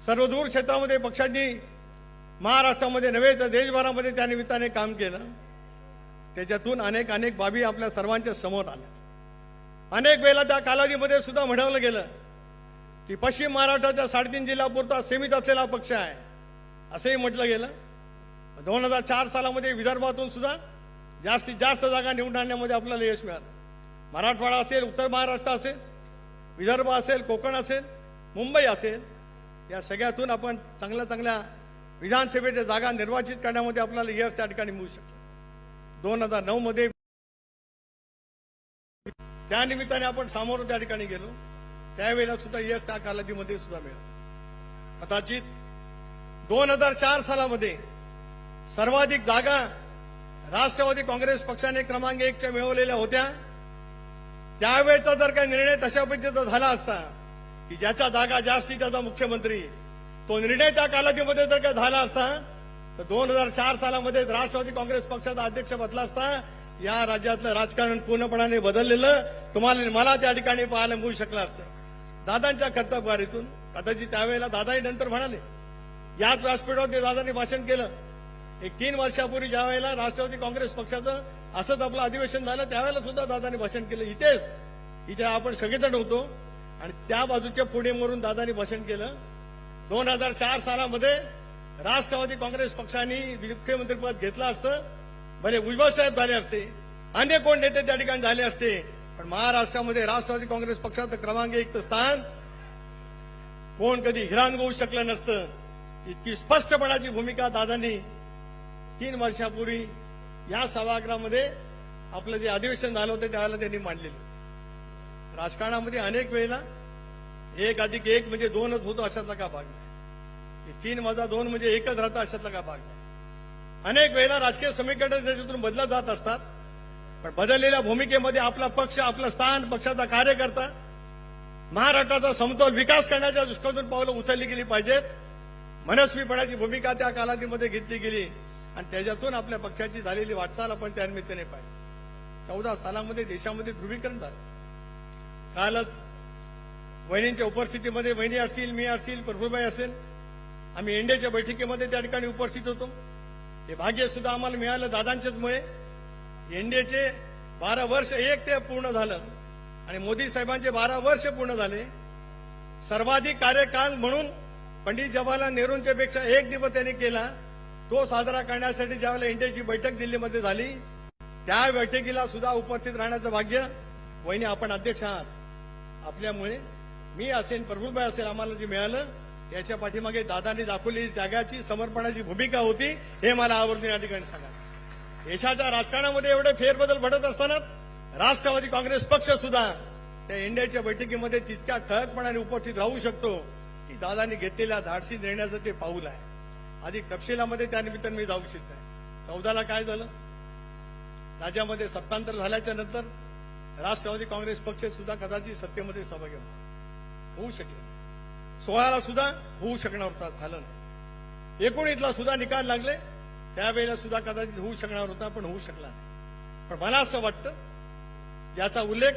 सर्वदूर क्षेत्रामध्ये पक्षांनी महाराष्ट्रामध्ये नव्हे तर देशभरामध्ये त्या निमित्ताने काम केलं। त्याच्यातून अनेक बाबी आपल्या सर्वांच्या समोर आल्या। अनेक वेळेला त्या कालावधीमध्ये सुद्धा म्हणवलं गेलं की पश्चिम महाराष्ट्राच्या 3.5 जिल्ह्यापुरता सीमित असलेला पक्ष आहे, असंही म्हटलं गेलं। 2004 सालामध्ये विदर्भातून सुद्धा जास्तीत जास्त जागा निवडून आणण्यामध्ये आपल्याला यश मिळालं। मराठवाडा असेल, उत्तर महाराष्ट्र असेल, विदर्भ असेल, कोकण असेल, मुंबई असेल, या सगळ्यातून आपण चांगल्या विधानसभेच्या जागा निर्वाचित करण्यामध्ये आपल्याला यश त्या ठिकाणी मिळू शकलं। 2009 मध्ये त्या निमित्ताने आपण सामोरं त्या ठिकाणी गेलो, त्यावेळेला सुद्धा यश त्या कालावधीमध्ये सुद्धा मिळालं। कदाचित 2004 सालामध्ये सर्वाधिक जागा राष्ट्रवादी काँग्रेस पक्षाने क्रमांक 1 च्या मिळवलेल्या होत्या। त्यावेळेचा जर काही निर्णय तशा पद्धतीचा झाला असता की ज्याचा जागा जास्ती त्याचा मुख्यमंत्री, तो निर्णय त्या कालावधीमध्ये जर काही झाला असता तर 2004 सालामध्ये राष्ट्रवादी काँग्रेस पक्षाचा अध्यक्ष बदला असता या राज्यातलं राजकारण पूर्णपणाने बदललेलं तुम्हाला मला त्या ठिकाणी पाहायला मिळू शकलं असतं। दादांच्या कर्तबगारीतून कदाचित त्यावेळेला दादाही नंतर म्हणाले, याच व्यासपीठावर दादांनी भाषण केलं। 3 वर्षापूर्वी ज्या वेळेला राष्ट्रवादी काँग्रेस पक्षाचं असंच आपलं अधिवेशन झालं त्यावेळेला सुद्धा दादांनी भाषण केलं। इथे आपण सगळेजण होतो आणि त्या बाजूच्या पुढेमरून दादांनी भाषण केलं। 2004 सालामध्ये राष्ट्रवादी काँग्रेस पक्षाने मुख्यमंत्रीपद घेतलं असतं, भले भुजबळ साहेब झाले असते, अनेक कोण नेते त्या ठिकाणी झाले असते, पण महाराष्ट्रामध्ये राष्ट्रवादी काँग्रेस पक्षाचं क्रमांक 1 स्थान कोण कधी हिरानगवू शकलं नसतं। इतकी स्पष्टपणाची भूमिका दादांनी 3 वर्षापूर्वी या सभागृहामध्ये आपलं जे अधिवेशन झालं होतं त्यावेळेला त्यांनी मांडलेलं। राजकारणामध्ये अनेक वेळेला 1+1 म्हणजे 2च होतो अशातला का भाग नाही, 3+2 म्हणजे 1च राहतं अशातला का भाग नाही। अनेक वेळेला राजकीय समीकरण त्याच्यातून बदलत जात असतात, पण बदललेल्या भूमिकेमध्ये आपला पक्ष, आपलं स्थान, पक्षाचा कार्यकर्ता, महाराष्ट्राचा समतोल विकास करण्याच्या दृष्टीकोनातून पावलं उचलली गेली पाहिजेत। मनस्वीपणाची भूमिका त्या कालावधीमध्ये घेतली गेली आणि त्याच्यातून आपल्या पक्षाची झालेली वाटचाल आपण त्या निमित्ताने पाहिजे। 14 सालामध्ये देशामध्ये ध्रुवीकरण झालं। कालच वहिनींच्या उपस्थितीमध्ये, वहिनी असतील, मी असतील, प्रफुल्लभाई असेल, आम्ही एनडीएच्या बैठकीमध्ये त्या ठिकाणी उपस्थित होतो। हे भाग्य सुद्धा आम्हाला मिळालं दादांच्याचमुळे। एनडीएचे 12 वर्ष एक ते पूर्ण झालं आणि मोदी साहेबांचे 12 वर्ष पूर्ण झाले। सर्वाधिक कार्यकाल म्हणून पंडित जवाहरलाल नेहरूंच्या पेक्षा 1 दिवस त्यांनी केला, तो साजरा करण्यासाठी ज्यावेळेला एनडीएची बैठक दिल्लीमध्ये झाली त्या बैठकीला सुद्धा उपस्थित राहण्याचं भाग्य वहिनी आपण अध्यक्ष आहात, आपल्यामुळे मी असेल, प्रफुल्लभाई असेल, आम्हाला जे मिळालं याच्या पाठीमागे दादांनी दाखवलेली त्यागाची, समर्पणाची भूमिका होती, हे मला आवर्जून या ठिकाणी सांगा। देशाच्या राजकारणामध्ये एवढे फेरबदल घडत असतानाच राष्ट्रवादी काँग्रेस पक्ष सुद्धा त्या एनडीएच्या बैठकीमध्ये तितक्या ठळकपणाने उपस्थित राहू शकतो की दादांनी घेतलेल्या धाडसी निर्णयाचं ते पाऊल आहे। अधिक तपशिलामध्ये त्या निमित्ताने मी जाऊ इच्छित नाही। 14ला काय झालं, राज्यामध्ये सत्तांतर झाल्याच्या नंतर राष्ट्रवादी काँग्रेस पक्ष सुद्धा कदाचित सत्तेमध्ये सहभागी होऊ शकले, 16ला सुद्धा होऊ शकणार होता, झालं नाही। 19ला सुद्धा निकाल लागले, त्यावेळेला सुद्धा कदाचित होऊ शकणार होता, पण होऊ शकला नाही। पण मला असं वाटतं, ज्याचा उल्लेख